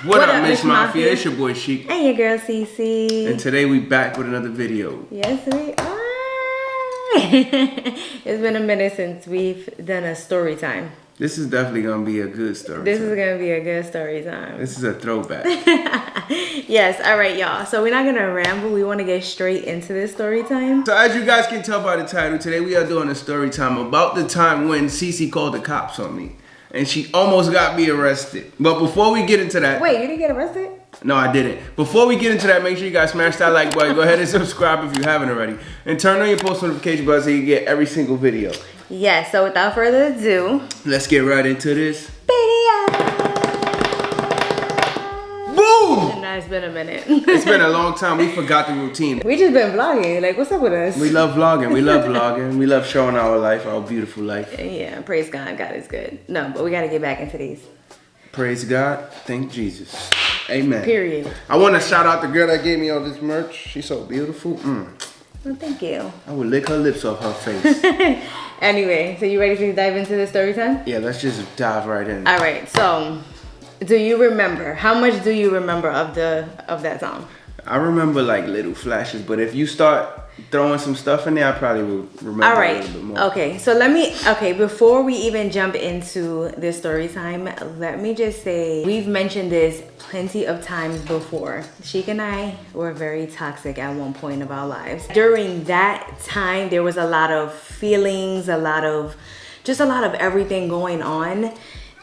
What up, Miss Mafia? It's your boy Chic. And your girl Cici. And today we back with another video. Yes, we are. It's been a minute since we've done a story time. This is definitely going to be a good story This time. is going to be a good story time. This is a throwback. Yes, all right, y'all. So we're not going to ramble. We want to get straight into this story time. So as you guys can tell by the title, today we are doing a story time about the time when Cici called the cops on me. And she almost got me arrested. But before we get into that... Wait, you didn't get arrested? No, I didn't. Before we get into that, make sure you guys smash that like button. Go ahead and subscribe if you haven't already. And turn on your post notification button so you get every single video. Yes, so without further ado... Let's get right into this. Video! Boom! And it's been a minute. It's been a long time. We forgot the routine. We just been vlogging. Like, what's up with us? We love vlogging. We love vlogging. We love showing our life, our beautiful life. Yeah, praise God. God is good. No, but we got to get back into these. Praise God. Thank Jesus. Amen. Period. I want to shout out the girl that gave me all this merch. She's so beautiful. Well, thank you. I would lick her lips off her face. Anyway, so you ready to dive into the story time? Yeah, let's just dive right in. All right. So, do you remember? How much do you remember of that song? I remember like little flashes, but if you start throwing some stuff in there, I probably will remember All right. a little bit more. Okay. So before we even jump into this story time, let me just say we've mentioned this plenty of times before. Sheik and I were very toxic at one point of our lives. During that time, there was a lot of feelings, a lot of everything going on.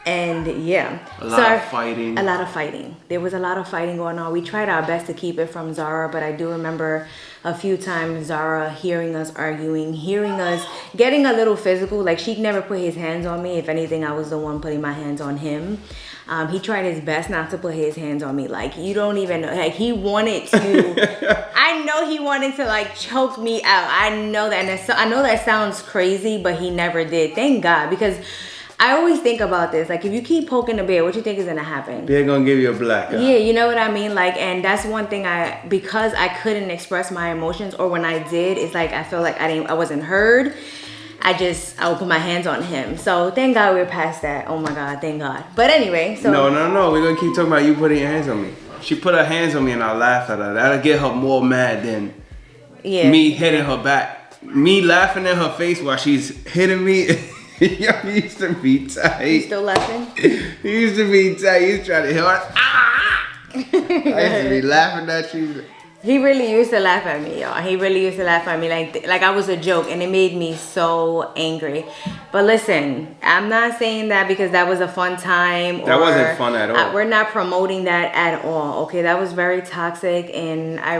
And yeah, a lot of fighting. A lot of fighting. There was a lot of fighting going on. We tried our best to keep it from Zara, but I do remember a few times Zara hearing us arguing, hearing us getting a little physical. Like, Sheik never put his hands on me. If anything, I was the one putting my hands on him. He tried his best not to put his hands on me. Like, you don't even know. Like, he wanted to. I know he wanted to like choke me out. I know that. And I know that sounds crazy, but he never did. Thank God, because I always think about this. Like, if you keep poking the bear, what you think is gonna happen? They're gonna give you a black eye. Yeah, you know what I mean? Like, and that's one thing because I couldn't express my emotions, or when I did, it's like I feel like I wasn't heard. I would put my hands on him. So thank God we're past that. Oh my God, thank God. But anyway, so No, we're gonna keep talking about you putting your hands on me. She put her hands on me and I laughed at her. That'll get her more mad than me hitting her back. Me laughing in her face while she's hitting me. Yo, he used to be tight. You still laughing? He used to be tight. He was trying to hit her. Ah! I used to be laughing at you. He really used to laugh at me, y'all. He really used to laugh at me like I was a joke, and it made me so angry. But listen, I'm not saying that because that was a fun time. That wasn't fun at all. We're not promoting that at all, okay? That was very toxic, and I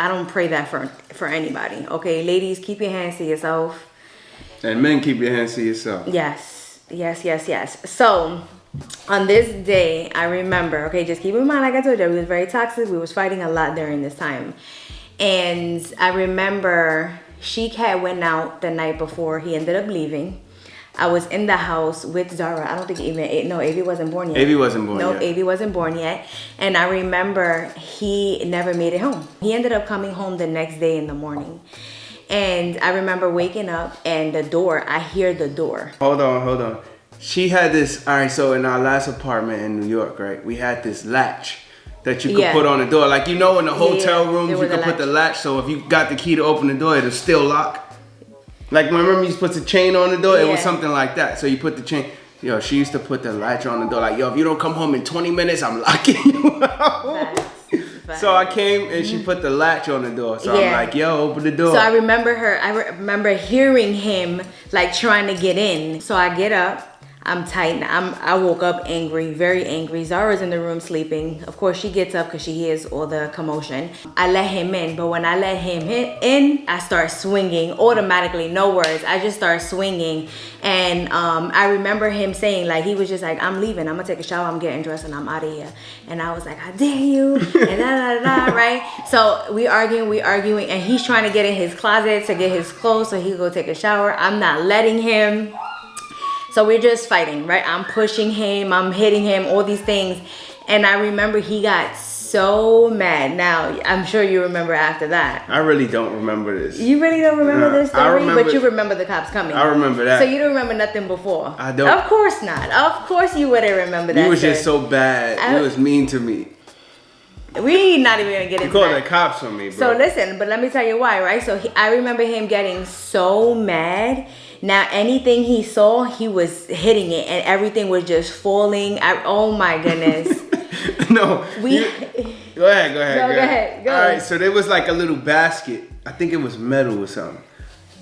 don't pray that for anybody, okay? Ladies, keep your hands to yourself. And men, keep your hands to yourself. Yes. So, on this day, I remember, okay, just keep in mind, like I told you, we was very toxic. We was fighting a lot during this time. And I remember Sheik had went out the night before. He ended up leaving. I was in the house with Zara. I don't think Avi wasn't born yet. Avi wasn't born yet. No, Avi wasn't born yet. And I remember he never made it home. He ended up coming home the next day in the morning. And I remember waking up and I hear the door. Hold on. She had this, all right, so in our last apartment in New York, right, we had this latch that you could put on the door. Like, you know, in the hotel rooms, you could put the latch, so if you got the key to open the door, it'll still lock. Like, remember you used to put the chain on the door? It was something like that. So you put the chain. Yo, she used to put the latch on the door. Like, yo, if you don't come home in 20 minutes, I'm locking you out. So I came and she put the latch on the door. So I'm like, yo, open the door. So I remember hearing him like trying to get in. So I get up. I'm tight. I woke up angry, very angry. Zara's in the room sleeping. Of course, she gets up because she hears all the commotion. I let him in, but when I let him in, I start swinging automatically, no words. I just start swinging, and I remember him saying, like, he was just like, I'm leaving. I'm gonna take a shower. I'm getting dressed, and I'm out of here. And I was like, I dare you, and right? So we arguing, and he's trying to get in his closet to get his clothes so he could go take a shower. I'm not letting him. So we're just fighting, right? I'm pushing him, I'm hitting him, all these things. And I remember he got so mad. Now, I'm sure you remember after that. I really don't remember this. You really don't remember this story? remember, but you remember the cops coming. I remember that. So you don't remember nothing before? I don't. Of course not. Of course you wouldn't remember that. You was just so bad. You was mean to me. We not even gonna get into you called that. the cops on me, bro. So listen, but let me tell you why, right? So I remember him getting so mad. Now anything he saw, he was hitting it, and everything was just falling. Oh my goodness. No. Go ahead. Go ahead. All right, so there was like a little basket. I think it was metal or something.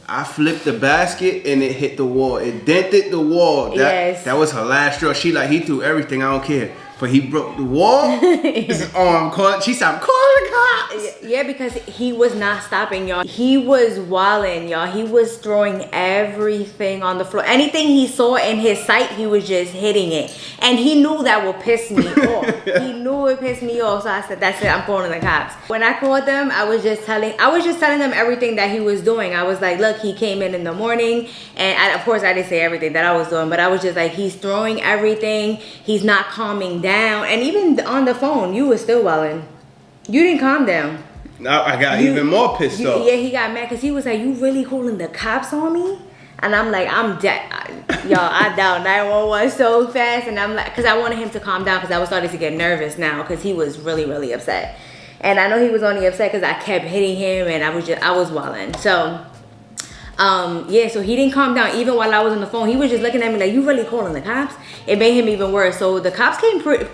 I flipped the basket and it hit the wall. It dented the wall. That was her last straw. He threw everything. I don't care. But he broke the wall. His arm caught. She stopped calling the cops. Yeah, because he was not stopping, y'all. He was wilding, y'all. He was throwing everything on the floor. Anything he saw in his sight, he was just hitting it. And he knew that would piss me off. He knew it pissed me off. So I said, that's it, I'm calling the cops. When I called them, I was just telling them everything that he was doing. I was like, look, he came in the morning. And of course, I didn't say everything that I was doing. But I was just like, he's throwing everything. He's not calming down. And even on the phone, you were still wilding. You didn't calm down. No, I got even more pissed off. Yeah, he got mad because he was like, you really calling the cops on me? And I'm like, I'm dead. Y'all, I dialed 911 so fast. And I'm like, because I wanted him to calm down because I was starting to get nervous now because he was really, really upset. And I know he was only upset because I kept hitting him and I was wilding. So, yeah, so he didn't calm down even while I was on the phone. He was just looking at me like, you really calling the cops? It made him even worse. So the cops came pretty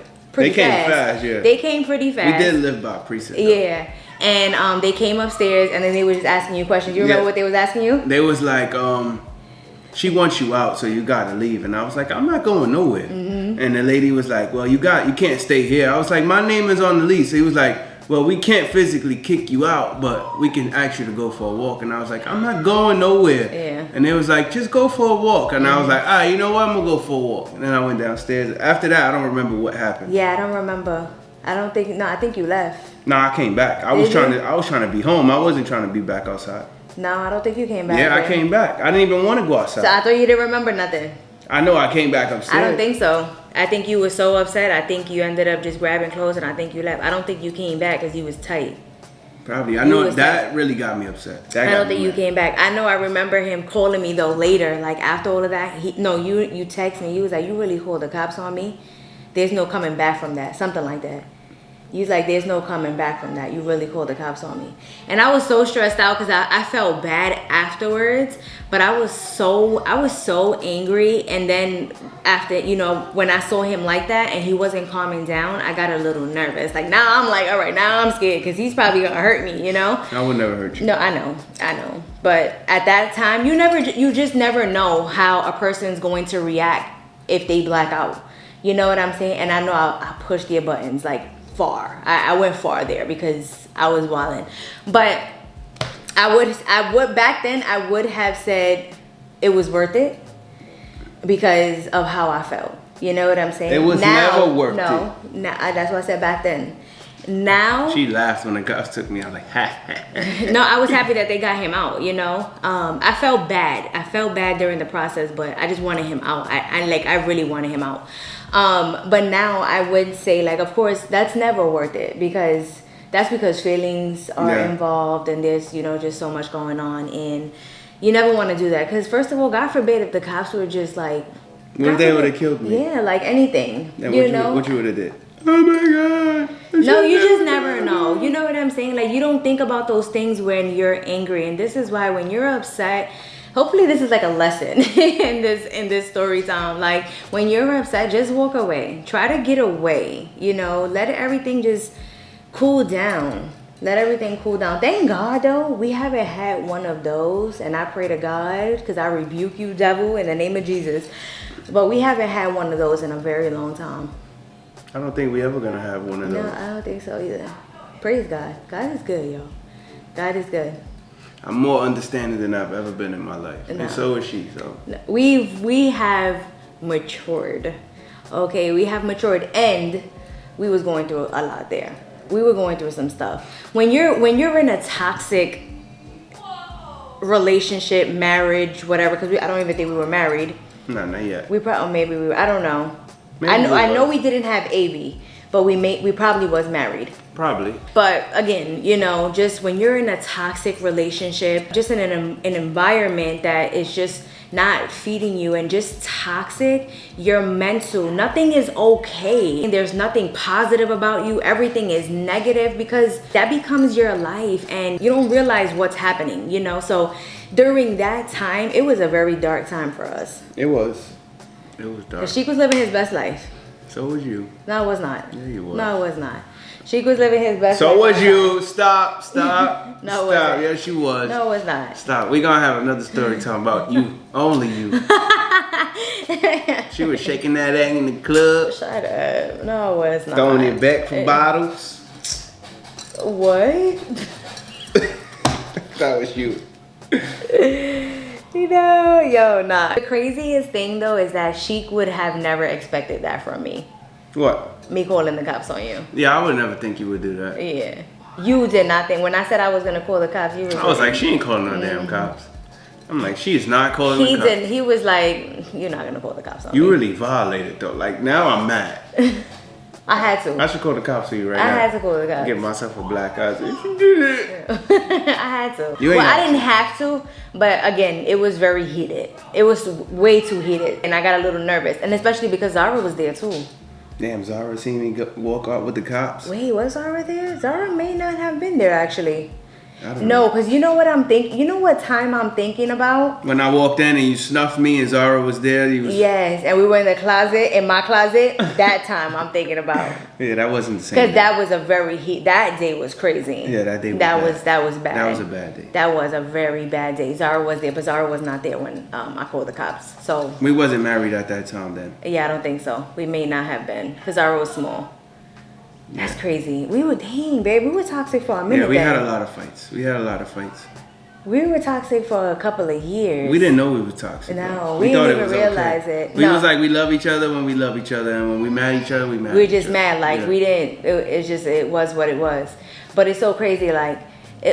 fast. Yeah. They came pretty fast. We did live by a precinct. Yeah. And they came upstairs and then they were just asking you questions. You remember what they was asking you? They was like, she wants you out, so you gotta leave. And I was like, I'm not going nowhere. Mm-hmm. And the lady was like, well, you can't stay here. I was like, my name is on the lease. So he was like, well, we can't physically kick you out, but we can ask you to go for a walk. And I was like, I'm not going nowhere. Yeah. And they was like, just go for a walk. And I was like, all right, you know what? I'm gonna go for a walk. And then I went downstairs. After that, I don't remember what happened. Yeah, I don't remember. I think you left. No, I came back. I was trying to be home. I wasn't trying to be back outside. No, I don't think you came back. Yeah, I came back. I didn't even want to go outside. So I thought you didn't remember nothing. I know I came back upstairs. I don't think so. I think you were so upset. I think you ended up just grabbing clothes and I think you left. I don't think you came back because you was tight. Probably. I know that really got me upset. I don't think you came back. I know I remember him calling me though later. Like after all of that, you text me. You was like, you really called the cops on me? There's no coming back from that. Something like that. You was like, there's no coming back from that. You really called the cops on me. And I was so stressed out because I felt bad afterwards. But I was so angry. And then after, when I saw him like that and he wasn't calming down, I got a little nervous. Like now I'm like, all right, now I'm scared because he's probably going to hurt me, I would never hurt you. No, I know. But at that time, you just never know how a person's going to react if they black out. You know what I'm saying? And I know I pushed their buttons like far. I went far there because I was wilding. But I would back then I would have said it was worth it because of how I felt. You know what I'm saying? It was never worth it. No, that's what I said back then. Now she laughed when the cops took me. I was like, ha ha. No, I was happy that they got him out. I felt bad. I felt bad during the process, but I just wanted him out. I really wanted him out. But now I would say, like, of course, that's never worth it because feelings are involved and there's, just so much going on. And you never want to do that because, first of all, God forbid if the cops were just like... What if they would have killed me? Yeah, like anything. What you would have did? Oh my God. No, you just never know. You know what I'm saying? Like, you don't think about those things when you're angry. And this is why when you're upset... Hopefully this is like a lesson in this story time. Like when you're upset, just walk away. Try to get away. Let everything just cool down. Let everything cool down. Thank God though, we haven't had one of those. And I pray to God, because I rebuke you, devil, in the name of Jesus. But we haven't had one of those in a very long time. I don't think we ever gonna have one of those. No, I don't think so either. Praise God. God is good, y'all. God is good. I'm more understanding than I've ever been in my life. No. And so is she, so. We have matured. Okay, we have matured and we was going through a lot there. We were going through some stuff. When you're in a toxic relationship, marriage, whatever, because I don't even think we were married. No, not yet. Maybe we were, I don't know. I know we didn't have AV. but we probably was married. Probably. But again, you know, just when you're in a toxic relationship, just in an environment that is just not feeding you and just toxic, your mental, nothing is okay. There's nothing positive about you. Everything is negative because that becomes your life and you don't realize what's happening, you know? So during that time, it was a very dark time for us. It was dark. Sheik was living his best life. So was you. No, it was not. Yeah, you was. No, it was not. Sheik was living his best life. So was you. Stop. No, Stop. it wasn't. Yes, you was. No, it was not. Stop. We're going to have another story talking about you. Only you. She was shaking that egg in the club. Shut up. No, it was not. Throwing it back from bottles. What? That was you. You know, yo, nah. The craziest thing though is that Sheik would have never expected that from me. What? Me calling the cops on you. Yeah, I would never think you would do that. Yeah. You did not think. When I said I was gonna call the cops, you was I was like, she ain't calling no damn cops. I'm like, she is not calling the cops. He was like, you're not gonna call the cops on me. You really violated though. Like now I'm mad. I had to. I should call the cops on you right now. I had to call the cops. Give myself a black eye. So you did it. I had to. You ain't Well, I have didn't have to, but again, it was very heated. It was way too heated, and I got a little nervous, and especially because Zara was there too. Damn, Zara seen me walk out with the cops. Wait, was Zara there? Zara may not have been there actually. I don't No, know. because you know what I'm thinking? You know what time I'm thinking about? When I walked in and you snuffed me and Zara was there, you was... Yes, and we were in the closet, in my closet. That time I'm thinking about. Yeah, that wasn't the same. Because that was a very that day was crazy. Yeah, that day was that bad. was That was bad. That was a bad day. That was a very bad day. Zara was there, but Zara was not there when I called the cops. So We wasn't married at that time then. yeah, I don't think so. We may not have been because Zara was small. That's crazy. We were babe. We were toxic for a minute. Yeah, we had then. a lot of fights. We were toxic for a couple of years. We didn't know we were toxic. No, though. we thought didn't it was even realize okay. it. We No. was like, we love each other when we love each other, and when we mad at each other, we mad. We were at just each other. mad, like Yeah. we didn't. It's just it was what it was. But it's so crazy, like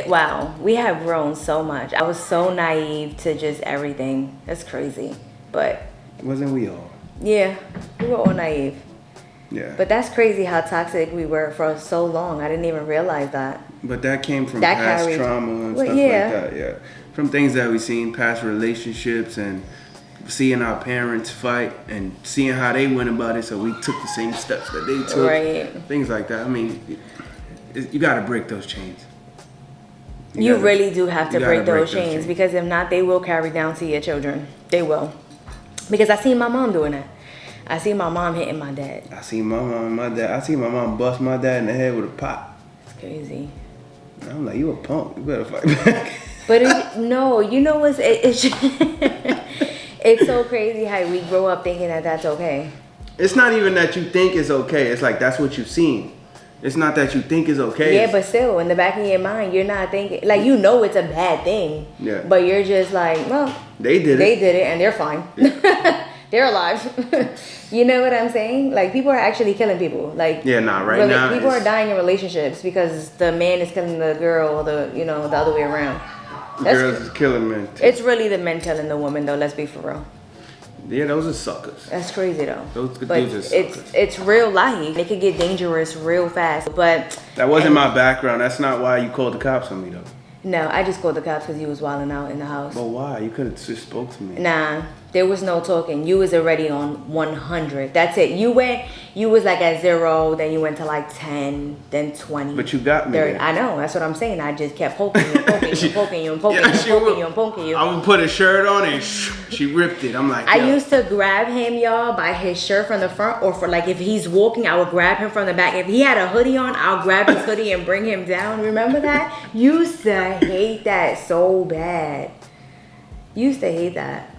wow, we have grown so much. I was so naive to just everything. That's crazy, but Wasn't we all? yeah, we were all naive. Yeah. But that's crazy how toxic we were for so long. I didn't even realize that. But that came from That past carried- trauma and Well, stuff yeah. like that. Yeah. From things that we've seen, past relationships, and seeing our parents fight and seeing how they went about it, so we took the same steps that they took. Right. Things like that. I mean, you got to break those chains. You gotta- really do have to you gotta break those chains because if not, they will carry down to your children. They will. Because I seen my mom doing that. I seen my mom hitting my dad. I seen my mom and my dad. I seen my mom bust my dad in the head with a pot. It's crazy. And I'm like, you a punk. You better fight back. But no, you know what's it's it's so crazy how we grow up thinking that that's okay. It's not even that you think it's okay. It's like that's what you've seen. It's not that you think it's okay. Yeah, but still, in the back of your mind, you're not thinking like you know it's a bad thing. Yeah. But you're just like, well, They did it. and they're fine. They're alive. You know what I'm saying? Like people are actually killing people. Like Yeah, nah, right now people are it's- dying in relationships because the man is killing the girl, or the other way around. Girls is killing men. Too. It's really the men killing the woman, though. Let's be for real. Yeah, those are suckers. That's crazy though. Those but dudes are suckers. it's real life. It could get dangerous real fast. But That wasn't my background. That's not why you called the cops on me though. no, I just called the cops because he was wilding out in the house. But why? You could have just spoke to me. Nah, there was no talking. You was already on 100. That's it. You was like at 0, then you went to like 10, then 20. But you got me 30. there. I know. That's what I'm saying. I just kept poking you, poking you, poking you, and poking Yeah, you, she poking would- you, and poking you. I would put a shirt on and she ripped it. I'm like, I yo. used to grab him, y'all, by his shirt from the front, or for like if he's walking, I would grab him from the back. If he had a hoodie on, I'll grab his hoodie and bring him down. Remember that? Used to hate that so bad. Used to hate that.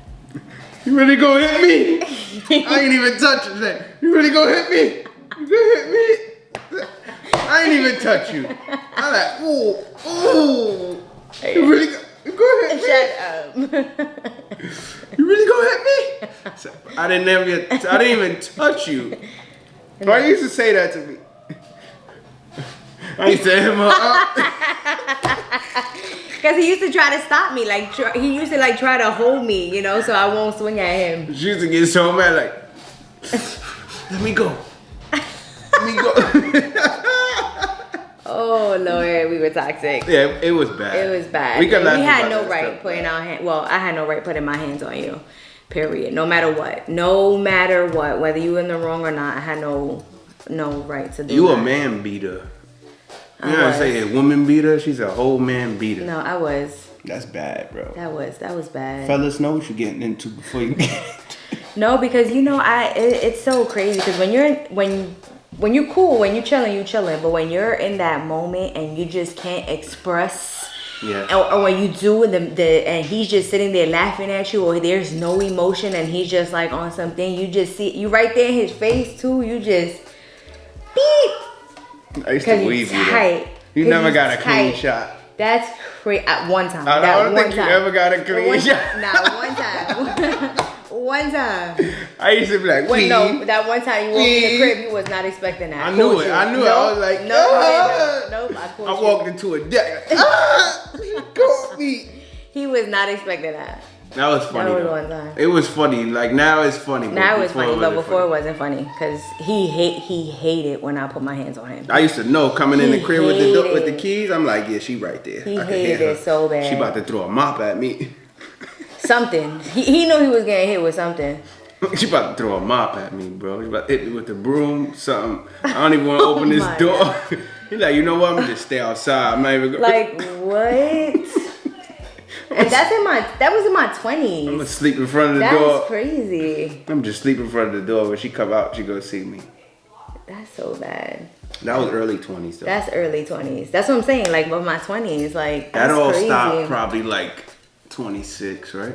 You really gonna hit me? I ain't even touch it. You really gonna hit me? You gonna hit me? I ain't even touch you. I'm like, ooh. You really gonna hit me? Shut up. You really gonna hit me? So, I didn't even touch you. Why you used to say that to me? I used to hit him up. Because he used to try to stop me. Like, he used to like try to hold me, so I won't swing at him. She used to get so mad, like, let me go. Let we go. Oh Lord, we were toxic. Yeah, it was bad. It was bad. We had no right putting our hand. Well, I had no right putting my hands on you. Period. No matter what. No matter what. Whether you were in the wrong or not, I had no right to do You that. a man beater. You know what I'm saying? A woman beater. She's a whole man beater. No, I was. That's bad, bro. That was bad. Fellas know what you're getting into before you get. No, because it's so crazy because when you're cool, when you're chilling, but when you're in that moment and you just can't express, or when you do and he's just sitting there laughing at you, or there's no emotion and he's just like on something, you just see you right there in his face too. You just beep. I used to weave you. You never got a clean shot. That's crazy. At one time. I don't think you ever got a clean shot. Nah, one time. One time. I used to be like, wait, no, that one time you walked in the crib, you was not expecting that. I knew it. I was like, nope. I walked into a deck. She caught me. He was not expecting that. That was funny. That was one time. It was funny. Like now it's funny. Now it's funny, but before it wasn't funny because he hated when I put my hands on him. I used to know coming in the crib with the keys. I'm like, yeah, she right there. He hated it so bad. She about to throw a mop at me. Something. He knew he was getting hit with something. She about to throw a mop at me, bro. She about to hit me with the broom, something. I don't even want to open this door. He's like, you know what? I'm gonna just stay outside. I'm not even gonna. Like what? And that was in my 20s. I'm gonna sleep in front of the door. That's crazy. I'm just sleep in front of the door. When she come out, she go see me. That's so bad. That was early 20s though. That's early 20s. That's what I'm saying. Like with my 20s, like that all crazy. stopped probably like 26, right?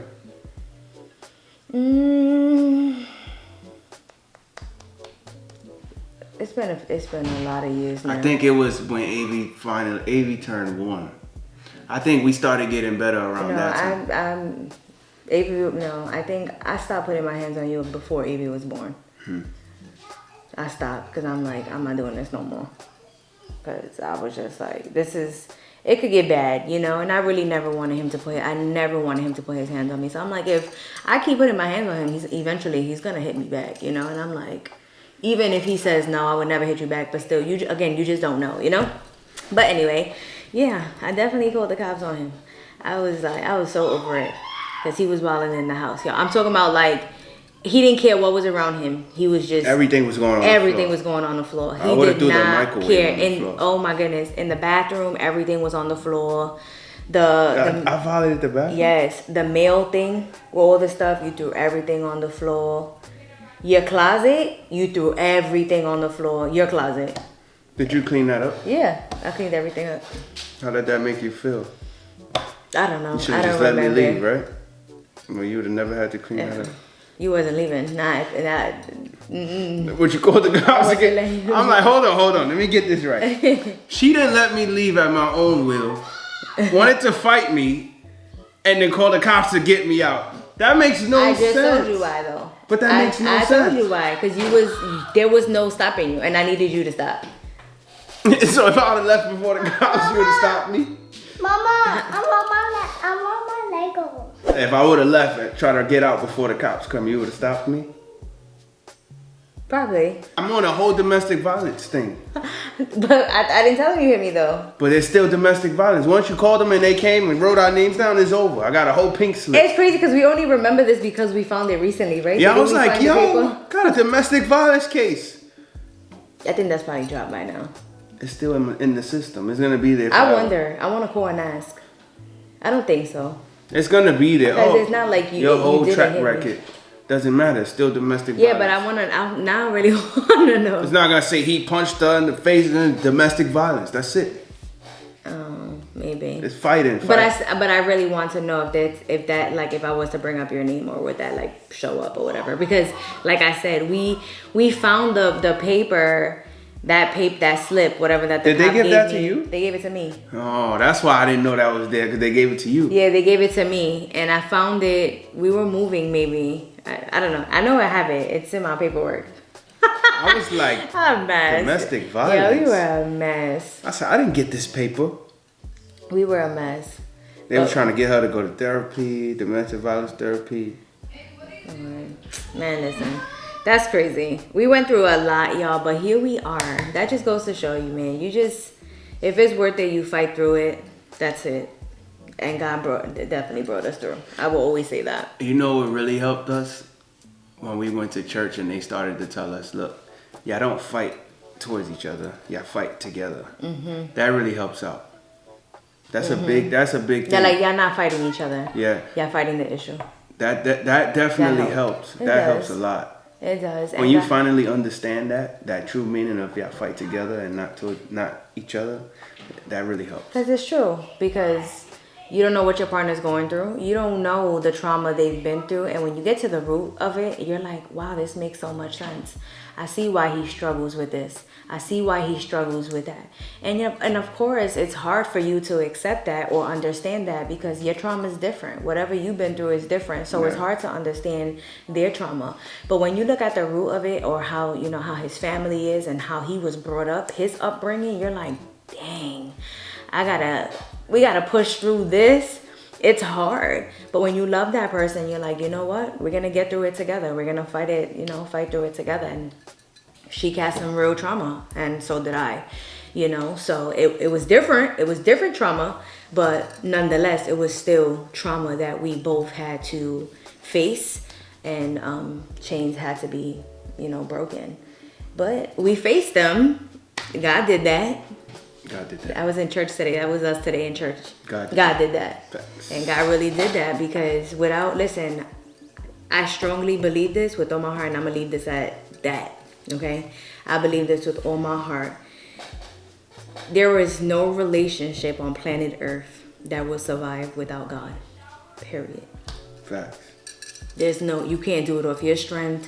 It's been a lot of years now. I think it was when AV turned 1. I think we started getting better around that time. I think I stopped putting my hands on you before Avy was born. I stopped because I'm like, I'm not doing this no more. Because I was just like, it could get bad, you know? And I really never wanted him to put his hands on me. So I'm like, if I keep putting my hands on him, he's going to hit me back, you know? And I'm like, even if he says, no, I would never hit you back, but still, you just don't know, you know? But anyway, yeah, I definitely called the cops on him. I was so over it because he was wilding in the house. Yo, I'm talking about like, he didn't care what was around him. He was just everything was going on. Everything was going on the floor. He did not care. And oh my goodness, in the bathroom, everything was on the floor. I violated the bathroom. Yes, the mail thing, all the stuff. You threw everything on the floor. Your closet, you threw everything on the floor. Your closet. Did you clean that up? Yeah, I cleaned everything up. How did that make you feel? I don't know. You should have just let me leave, right? Well, you would have never had to clean that up. You wasn't leaving. Would you call the cops again? I'm like, hold on. Let me get this right. She didn't let me leave at my own will. Wanted to fight me, and then call the cops to get me out. That makes no sense. I just told you why, though. But that makes no sense. I told you why, because there was no stopping you, and I needed you to stop. So if I would have left before the cops, you would have stopped me? Mama, I want my Legos. If I would have left and tried to get out before the cops come, you would have stopped me? Probably. I'm on a whole domestic violence thing. But I didn't tell him you hit me though. But it's still domestic violence. Once you called them and they came and wrote our names down, it's over. I got a whole pink slip. It's crazy because we only remember this because we found it recently, right? Yeah, I was like, yo, got a domestic violence case. I think that's probably dropped by now. It's still in the system. It's gonna be there. I wonder. I want to call and ask. I don't think so. It's gonna be there. Because it's not like your whole track record doesn't matter. It's still domestic violence. Yeah, but I really want to know. It's not gonna say he punched her in the face and domestic violence. That's it. Maybe. It's fighting. But I really want to know if I was to bring up your name, or would that like show up or whatever? Because like I said, we found the paper. That slip, whatever that the cop gave me. Did they give that to you? They gave it to me. Oh, that's why I didn't know that was there, because they gave it to you. Yeah, they gave it to me, and I found it. We were moving, maybe. I don't know. I know I have it. It's in my paperwork. I was like, a mess. Domestic violence. Yeah, we were a mess. I said, I didn't get this paper. We were a mess. They were trying to get her to go to therapy, domestic violence therapy. Man, listen. That's crazy. We went through a lot, y'all, but here we are. That just goes to show you, man. You just, if it's worth it, you fight through it. That's it. And God definitely brought us through. I will always say that. You know what really helped us? When we went to church and they started to tell us, look, y'all don't fight towards each other. Y'all fight together. Mm-hmm. That really helps out. That's a big thing. Yeah, like y'all not fighting each other. Yeah. Y'all fighting the issue. That definitely helps. That helps a lot. It does. When you finally understand that true meaning of y'all fight together and not each other, that really helps. Because it's true. Because you don't know what your partner's going through. You don't know the trauma they've been through. And when you get to the root of it, you're like, wow, this makes so much sense. I see why he struggles with this. I see why he struggles with that. And of course, it's hard for you to accept that or understand that because your trauma is different. Whatever you've been through is different. So it's hard to understand their trauma. But when you look at the root of it or how his family is and how he was brought up, his upbringing, you're like, dang, we gotta push through this. It's hard. But when you love that person, you're like, you know what? We're gonna get through it together. We're gonna fight through it together. And she had some real trauma, and so did I. So it was different. It was different trauma, but nonetheless, it was still trauma that we both had to face, and chains had to be, broken. But we faced them. God did that. God did that. I was in church today. That was us today in church. God did that. Thanks. And God really did that because listen, I strongly believe this with all my heart, and I'm going to leave this at that. Okay? I believe this with all my heart. There is no relationship on planet Earth that will survive without God. Period. Facts. You can't do it off your strength.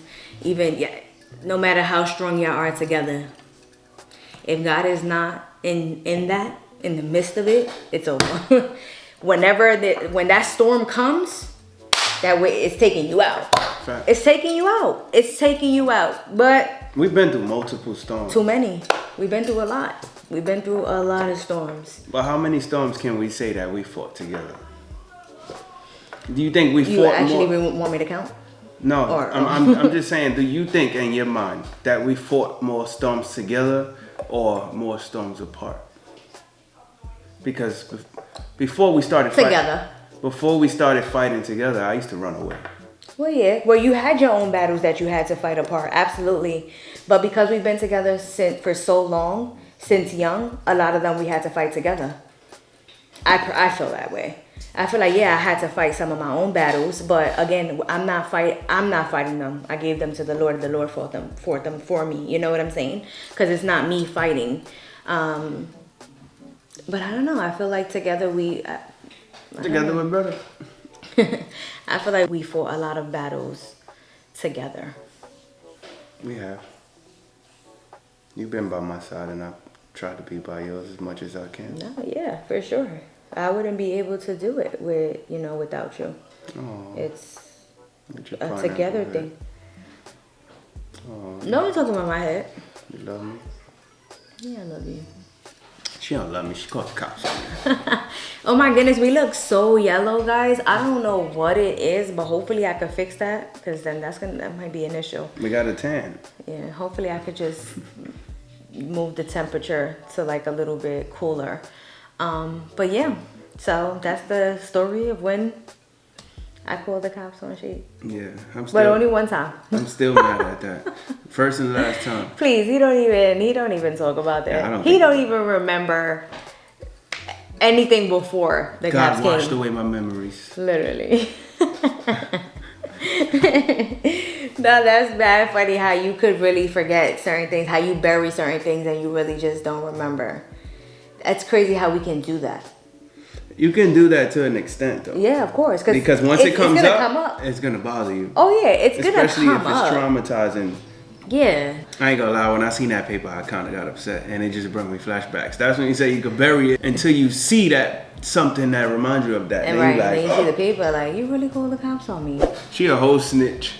No matter how strong y'all are together. If God is not in the midst of it, it's over. When that storm comes, that way it's taking you out. Fact. It's taking you out. But we've been through multiple storms. Too many. We've been through a lot. We've been through a lot of storms. But how many storms can we say that we fought together? Do you think we fought more? You actually more? want me to count? No, I'm just saying, do you think in your mind that we fought more storms together or more storms apart? Because before we started fighting together, I used to run away. Well, yeah. Well, you had your own battles that you had to fight apart. Absolutely. But because we've been together for so long, since young, a lot of them we had to fight together. I feel that way. I feel like, I had to fight some of my own battles, but again, I'm not fighting them. I gave them to the Lord. The Lord fought them for me. You know what I'm saying? Because it's not me fighting. But I don't know. I feel like together we're better. I feel like we fought a lot of battles together. We have. You've been by my side, and I've tried to be by yours as much as I can. No, yeah, for sure. I wouldn't be able to do it without you. Oh, it's a together thing. Oh, no, you're talking about my head. You love me? Yeah, I love you. She don't love me. She calls the cops on me. Oh my goodness, we look so yellow, guys. I don't know what it is, but hopefully I could fix that because then that might be an issue. We got a tan. Yeah, hopefully I could just move the temperature to like a little bit cooler. But yeah, so that's the story of when I called the cops on Sheik. Yeah, but only one time. I'm still mad at that. First and last time. Please, he don't even talk about that. Yeah, he don't even remember anything before the cops came. God washed away my memories. Literally. No, that's bad funny how you could really forget certain things, how you bury certain things and you really just don't remember. That's crazy how we can do that. You can do that to an extent, though. Yeah, of course. Because once it comes up, it's going to bother you. Oh, yeah, it's going to come up. Especially if it's traumatizing. Yeah. I ain't going to lie, when I seen that paper, I kind of got upset. And it just brought me flashbacks. That's when you say you could bury it until you see that something that reminds you of that. And right, then you see the paper, like, you really called the cops on me. She a whole snitch.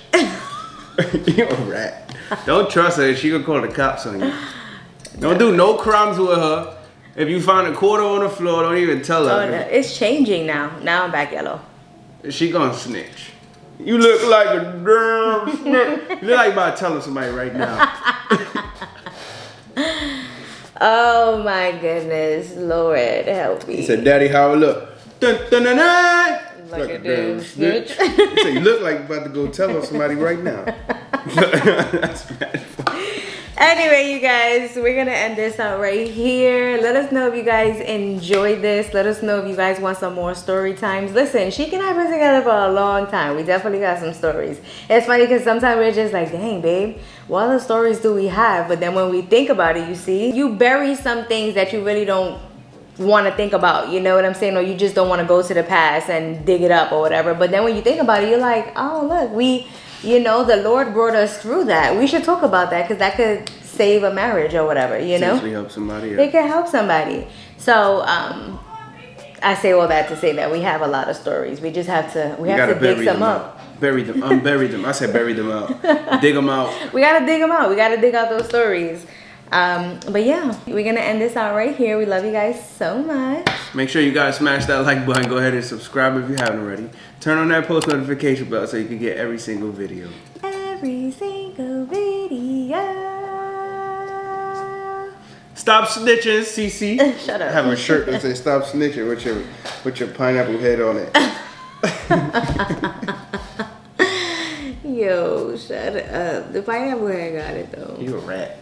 You a rat. Don't trust her. She gonna call the cops on you. Don't do no crimes with her. If you find a quarter on the floor, don't even tell her. Oh, no. It's changing now. Now I'm back yellow. She gonna snitch. You look like a damn snitch. You look like you're about to tell somebody right now. Oh my goodness, Lord help me. He said, Daddy, how I look? Dun, dun, dun, dun. Like a damn snitch. He said, you look like you're about to go tell on somebody right now. That's bad. Anyway, you guys, we're gonna end this out right here. Let us know if you guys enjoyed this. Let us know if you guys want some more story times. Listen, she and I have been together for a long time. We definitely got some stories. It's funny because sometimes we're just like, dang, babe, what other stories do we have? But then when we think about it, you see, you bury some things that you really don't want to think about, you know what I'm saying? Or you just don't want to go to the past and dig it up or whatever. But then when you think about it, you're like, oh, look, you know, the Lord brought us through that. We should talk about that because that could save a marriage or whatever, you know? Help somebody. It can help somebody. So, I say all that to say that we have a lot of stories. We just have to, we have to dig some up. Bury them. Unbury them. I said bury them out. Dig them out. We got to dig them out. We got to dig out those stories. But yeah, we're going to end this out right here. We love you guys so much. Make sure you guys smash that like button. Go ahead and subscribe if you haven't already. Turn on that post notification bell so you can get every single video. Every single video. Stop snitching, Cici. Shut up. I have a shirt that says stop snitching with your pineapple head on it. Yo, shut up. The pineapple head got it though. You a rat.